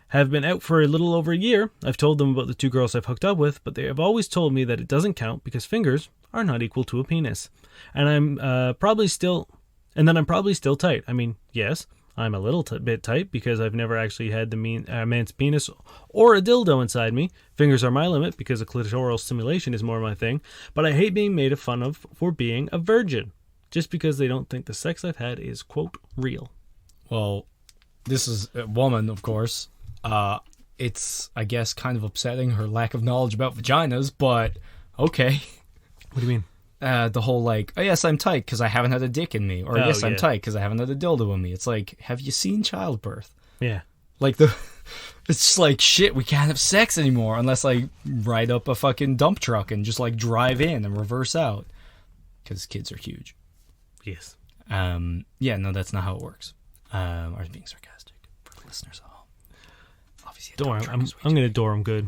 Have been out for a little over a year. I've told them about the 2 girls I've hooked up with, but they have always told me that it doesn't count because fingers are not equal to a penis. And I'm probably still tight. I mean, yes, I'm a little bit tight because I've never actually had the man's penis or a dildo inside me. Fingers are my limit because a clitoral stimulation is more my thing. But I hate being made fun of for being a virgin, just because they don't think the sex I've had is, quote, real. Well, this is a woman, of course. It's, I guess, kind of upsetting, her lack of knowledge about vaginas, but okay. What do you mean? The whole, like, oh, yes, I'm tight because I haven't had a dick in me. Or, yes, I'm tight because I haven't had a dildo in me. It's like, have you seen childbirth? Yeah. Like, it's just like, shit, we can't have sex anymore unless I ride up a fucking dump truck and just, like, drive in and reverse out. Because kids are huge. Yes. Yeah, no, that's not how it works. I was being sarcastic for the listeners at home. Obviously, don't worry, I'm going to door them good.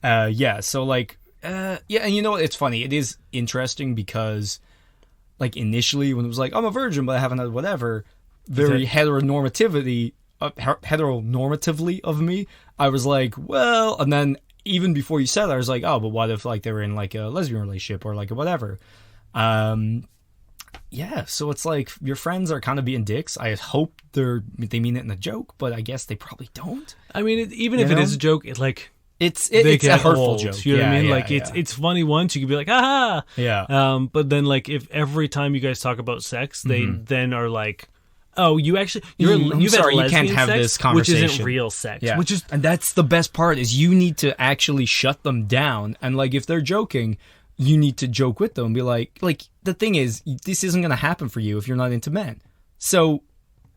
Yeah, so, like, yeah, and you know what? It's funny. It is interesting because, like, initially when it was like, I'm a virgin, but I haven't had whatever, very heteronormatively of me, I was like, well, and then even before you said that, I was like, oh, but what if, like, they were in, like, a lesbian relationship or, like, a whatever? Yeah, so it's like your friends are kind of being dicks. I hope they mean it in a joke, but I guess they probably don't. I mean, even if it is a joke, it's like, it's a hurtful joke. You know what I mean? Like, it's funny once, you could be like, aha! Yeah. But then, like, if every time you guys talk about sex, they then are like, oh, you actually, you've sorry, had you can't have sex, this conversation. which isn't real sex. Yeah. Which is, and that's the best part, is you need to actually shut them down. And, like, if they're joking, you need to joke with them and be like, the thing is, this isn't going to happen for you if you're not into men. So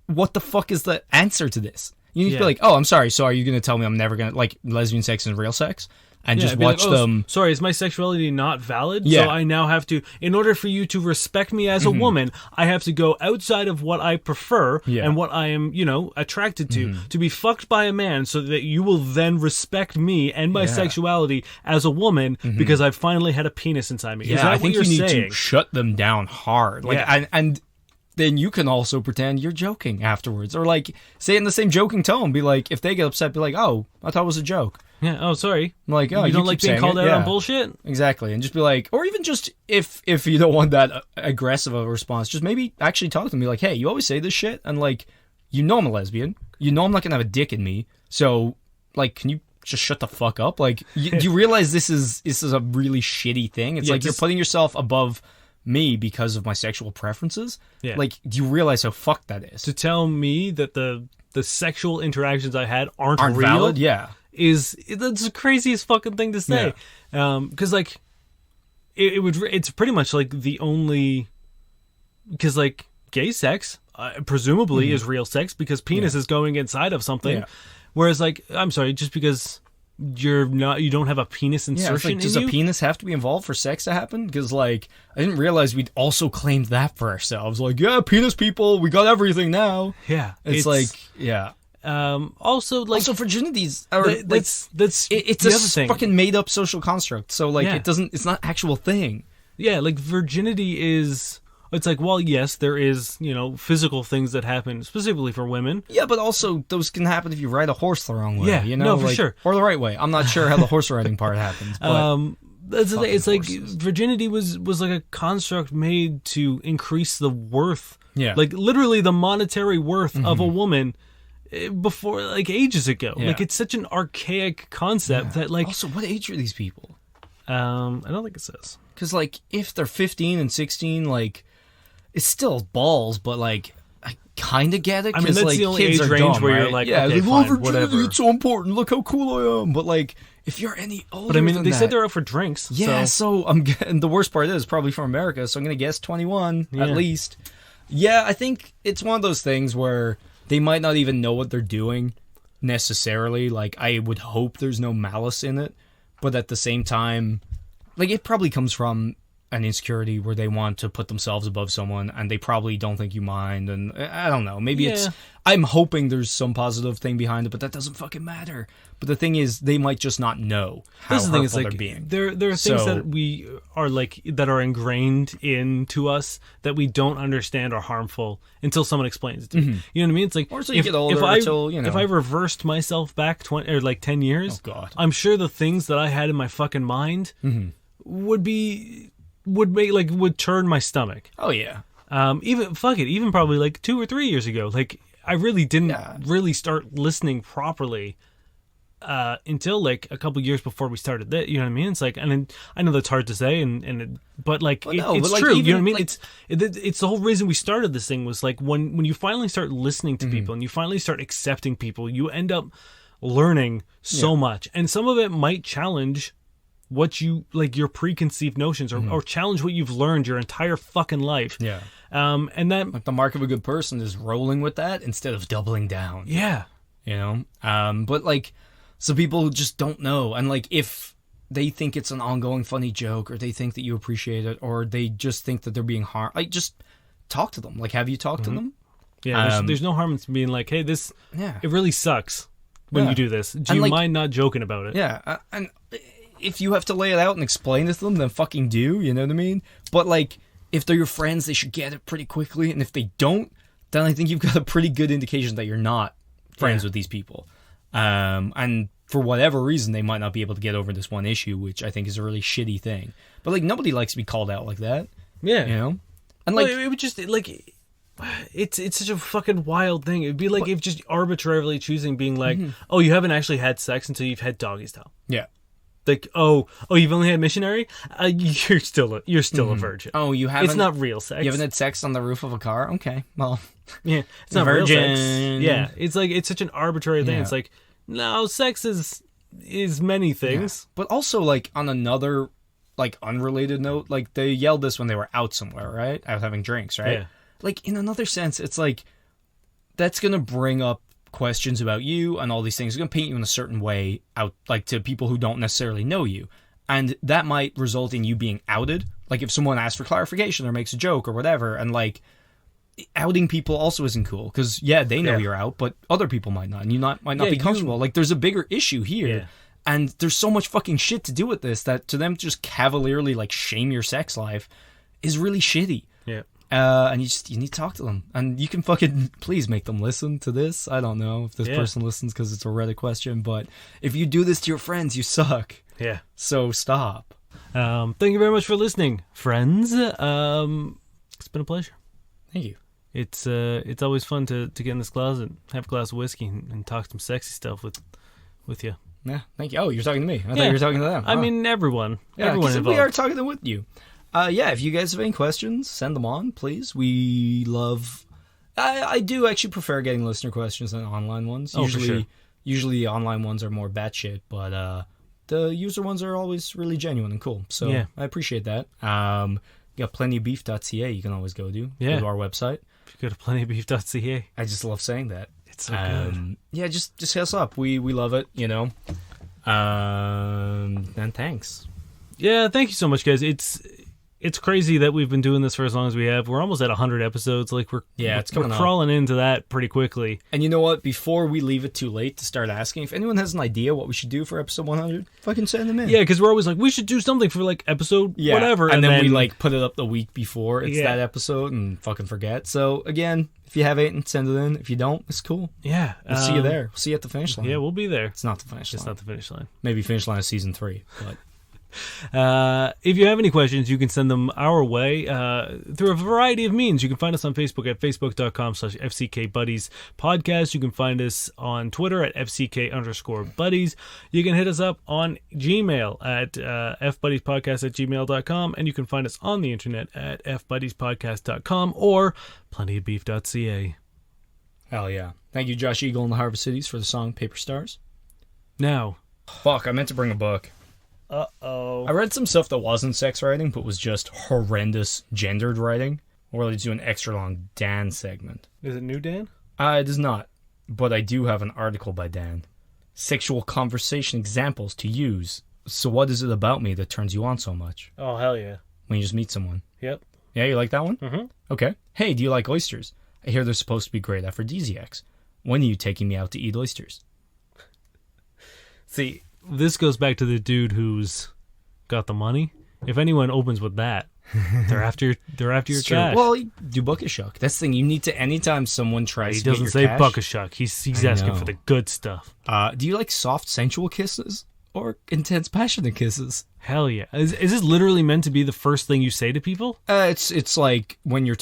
what the fuck is the answer to this? You need to be like, oh, I'm sorry. So are you going to tell me I'm never going to, like, lesbian sex and real sex? And just watch them. Sorry, is my sexuality not valid? Yeah. So I now have to, in order for you to respect me as a woman, I have to go outside of what I prefer and what I am, attracted to be fucked by a man so that you will then respect me and my sexuality as a woman because I've finally had a penis inside me. Yeah, is that I think what you you're need saying? to shut them down hard. Like, and then you can also pretend you're joking afterwards. Or, like, say it in the same joking tone. Be like, if they get upset, be like, oh, I thought it was a joke. Yeah, oh, sorry. I'm like, oh, you don't like being called out on bullshit? Exactly. And just be like, or even just, if you don't want that aggressive of a response, just maybe actually talk to them. Be like, hey, you always say this shit, and, like, you know I'm a lesbian. You know I'm not going to have a dick in me. So, like, can you just shut the fuck up? Like, do you realize this is a really shitty thing? It's Yeah, like you're putting yourself above me because of my sexual preferences. Yeah. Like, do you realize how fucked that is? To tell me that the sexual interactions I had aren't real valid? Yeah. that's the craziest fucking thing to say. Because like it's pretty much like the only, because like gay sex presumably is real sex because penis is going inside of something, whereas like, I'm sorry, just because you don't have a penis insertion it's like, in does you? a penis have to be involved for sex to happen? Because like, I didn't realize we'd also claimed that for ourselves. Like, yeah, penis people, we got everything now. Yeah, it's like, yeah. Also virginities that's it's the a other thing. fucking made up social construct. So like, Yeah. it's not actual thing. Yeah, like virginity is. It's like, well, yes, there is, physical things that happen specifically for women. Yeah, but also those can happen if you ride a horse the wrong way. Yeah, no, for sure. Or the right way. I'm not sure how the horse riding part happens. But It's like horses. virginity was like a construct made to increase the worth, Yeah. like literally the monetary worth of a woman before, like, ages ago. Yeah. Like, it's such an archaic concept that, like, also, what age are these people? I don't think it says. Because like, if they're 15 and 16, like, it's still balls, but like, I kind of get it. I mean, that's like, the only kids age are range dumb, where right? you're like, yeah, okay, like, fine, virginity, whatever. it's so important. Look how cool I am. But like, if you're any older, But I mean, than they that, said they're out for drinks. yeah, so so I'm getting, the worst part is probably from America, so I'm gonna guess 21 Yeah. at least. Yeah, I think it's one of those things where they might not even know what they're doing necessarily. Like, I would hope there's no malice in it, but at the same time, like, it probably comes from an insecurity where they want to put themselves above someone and they probably don't think you mind, and I don't know, maybe it's, I'm hoping there's some positive thing behind it, but that doesn't fucking matter. But the thing is, they might just not know how this is the thing. It's hurtful like they're being. there are things So- that we are like that are ingrained into us that we don't understand are harmful until someone explains it to me. You know what I mean? It's like, Or so you get older until, if I reversed myself back 20 or like 10 years, Oh, God. I'm sure the things that I had in my fucking mind would turn my stomach. Oh yeah. Even probably like 2 or 3 years ago, like I really didn't Yeah. really start listening properly until like a couple years before we started that. You know what I mean? It's like, and then, I know that's hard to say, but like, Well, no, it's but, like, true. You even, know what I mean? like- It's the whole reason we started this thing was like when you finally start listening to people and you finally start accepting people, you end up learning so much, and some of it might challenge what you like, your preconceived notions, or challenge what you've learned your entire fucking life. Yeah. And that, Like, the mark of a good person is rolling with that instead of doubling down. yeah. You know? But like, some people just don't know. And like, if they think it's an ongoing funny joke, or they think that you appreciate it, or they just think that they're being harmed, like, just talk to them. Like, have you talked to them? Yeah, there's no harm in being like, hey, this, Yeah. it really sucks when Yeah. you do this. Do And, you like- mind not joking about it? Yeah. And if you have to lay it out and explain it to them, then fucking do. You know what I mean? But like, if they're your friends, they should get it pretty quickly. And if they don't, then I think you've got a pretty good indication that you're not friends with these people. And for whatever reason, they might not be able to get over this one issue, which I think is a really shitty thing. But like, nobody likes to be called out like that. Yeah. You know? And Well, like, it would just, like, it's such a fucking wild thing. It'd be like if just arbitrarily choosing being like, oh, you haven't actually had sex until you've had doggy style. yeah. Like, oh, you've only had missionary? You're still a virgin. Oh, you haven't. It's not real sex. You haven't had sex on the roof of a car? Okay. Well, Yeah, it's not real sex. Virgin. Yeah, it's like, it's such an arbitrary thing. Yeah. It's like, no, sex is many things. but also, like, on another, like, unrelated note, like, they yelled this when they were out somewhere, right? Out having drinks, right? Yeah. Like, in another sense, it's like, that's gonna bring up questions about you and all these things. It's gonna paint you in a certain way out, like, to people who don't necessarily know you. And that might result in you being outed. Like, if someone asks for clarification or makes a joke or whatever, and, like, outing people also isn't cool, because they know Yeah. you're out, but other people might not, and you might not Yeah, be comfortable. Like, there's a bigger issue here, Yeah. and there's so much fucking shit to do with this that to them to just cavalierly, like, shame your sex life is really shitty. Yeah. And you need to talk to them, and you can fucking please make them listen to this. I don't know if this person listens because it's a Reddit question, but if you do this to your friends, you suck. Yeah. So stop. Thank you very much for listening, friends. It's been a pleasure. Thank you. It's always fun to get in this closet, have a glass of whiskey, and talk some sexy stuff with with you. Yeah, thank you. Oh, you're talking to me. I thought you were talking to them. I mean, everyone. Yeah, everyone 'cause involved. we are talking with you. Yeah, if you guys have any questions, send them on, please. We love... I do actually prefer getting listener questions than online ones. Oh, for sure. Usually the online ones are more batshit, but the user ones are always really genuine and cool. So Yeah. I appreciate that. You got plentyofbeef.ca you can always go to. Yeah. Go to our website. If you go to plentyofbeef.ca. I just love saying that. It's so good. Yeah, just hit us up. We love it, you know. And thanks. Yeah, thank you so much, guys. It's crazy that we've been doing this for as long as we have. We're almost at 100 episodes. Like It's we're coming up. crawling into that pretty quickly. And you know what? Before we leave it too late to start asking, if anyone has an idea what we should do for episode 100, fucking send them in. Yeah, because we're always like, we should do something for like episode whatever, and then we like put it up the week before it's Yeah. that episode and fucking forget. So again, if you have it, send it in. If you don't, it's cool. Yeah, We'll see you there. See you at the finish line. Yeah, we'll be there. It's not the finish line. It's not the finish line. Maybe finish line of season 3, but. If you have any questions, you can send them our way through a variety of means. You can find us on Facebook at facebook.com/FCKBuddies podcast. You can find us on Twitter at FCK_buddies. You can hit us up on Gmail at fbuddiespodcast@gmail.com, and you can find us on the internet at fbuddiespodcast.com or plentyofbeef.ca. Hell yeah. Thank you, Josh Eagle and the Harvest Cities, for the song Paper Stars. Now, Fuck, I meant to bring a book. I read some stuff that wasn't sex writing, but was just horrendous gendered writing. Or let's do an extra long Dan segment. is it new, Dan? It is not, but I do have an article by Dan. Sexual conversation examples to use. So what is it about me that turns you on so much? Oh, hell yeah. When you just meet someone. Yep. Yeah, you like that one? Mm-hmm. Okay. Hey, do you like oysters? I hear they're supposed to be great aphrodisiacs. When are you taking me out to eat oysters? See, this goes back to the dude who's got the money. If anyone opens with that, they're after your It's true. cash. Well, you do book a shuck. That's the thing. You need to, anytime someone tries He to get doesn't your say cash, buck a shuck. He's I asking know. for the good stuff. Do you like soft, sensual kisses or intense, passionate kisses? Hell yeah. Is this literally meant to be the first thing you say to people? It's like when you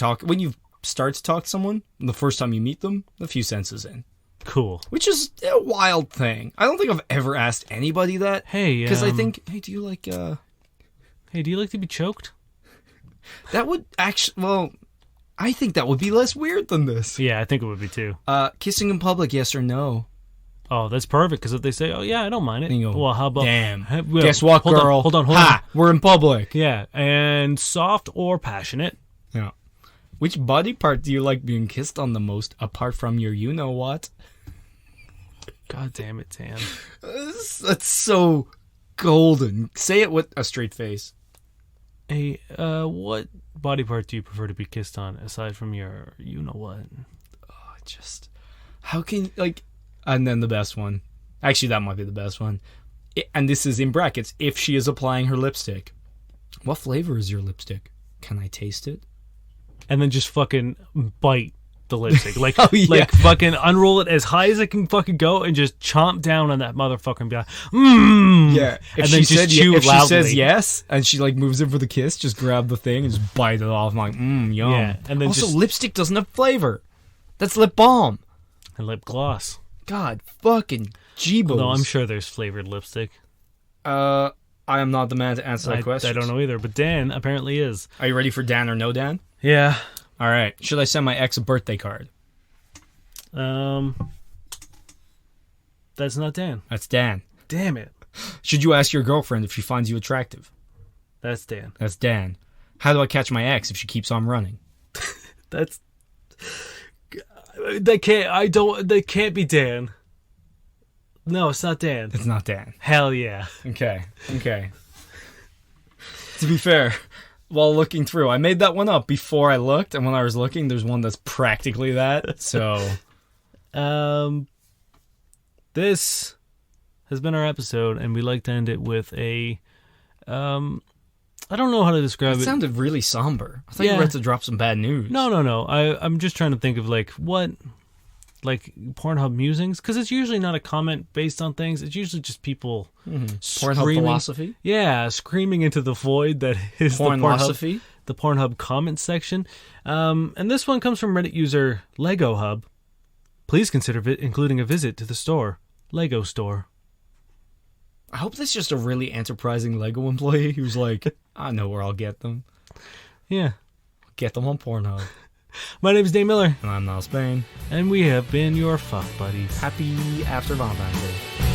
start to talk to someone, the first time you meet them, a few sentences in. Cool. Which is a wild thing. I don't think I've ever asked anybody that. Hey, Because I think, hey, do you like, Hey, do you like to be choked? that would actually, well, I think that would be less weird than this. Yeah, I think it would be too. Kissing in public, yes or no? Oh, that's perfect, because if they say, oh yeah, I don't mind it. And you go, Well, how about... damn. Well, Guess what, hold girl? On, hold on. Ha! We're in public. Yeah, and soft or passionate. Yeah. Which body part do you like being kissed on the most, apart from your you-know-what? God damn it, Dan. That's so golden. Say it with a straight face. Hey, what body part do you prefer to be kissed on, aside from your you-know-what? Just, how can, like, and then the best one. Actually, that might be the best one. And this is in brackets, if she is applying her lipstick. What flavor is your lipstick? Can I taste it? And then just fucking bite the lipstick. Like, Oh, yeah. like fucking unroll it as high as it can fucking go and just chomp down on that motherfucker and be like, mmm. Yeah. And then just chew if loudly. she says yes, and she, like, moves in for the kiss, just grab the thing and just bite it off. I'm like, yum. Yeah, and then also, just- lipstick doesn't have flavor. That's lip balm. And lip gloss. God fucking jeebos. Although I'm sure there's flavored lipstick. I am not the man to answer that question. I don't know either, but Dan apparently is. Are you ready for Dan or no Dan? Yeah. All right. Should I send my ex a birthday card? That's not Dan. That's Dan. Damn it. Should you ask your girlfriend if she finds you attractive? That's Dan. That's Dan. How do I catch my ex if she keeps on running? That's... That can't be Dan. No, it's not Dan. It's not Dan. Hell yeah. Okay. To be fair, while looking through, I made that one up before I looked, and when I was looking, there's one that's practically that. So, This has been our episode, and we like to end it with a... I don't know how to describe it it. sounded really somber. I thought you Yeah. were about to drop some bad news. No. I'm just trying to think of like what, like Pornhub musings, because it's usually not a comment based on things. It's usually just people Pornhub screaming. philosophy? Yeah, screaming into the void that is Pornlosophy? the Pornhub comment section. And this one comes from Reddit user Lego Hub. Please consider including a visit to the store, Lego Store. I hope that's just a really enterprising Lego employee who's like, I know where I'll get them. Yeah. Get them on Pornhub. My name is Dave Miller, And I'm Niall Spain. and we have been your fuck buddies. Happy after Valentine's Day.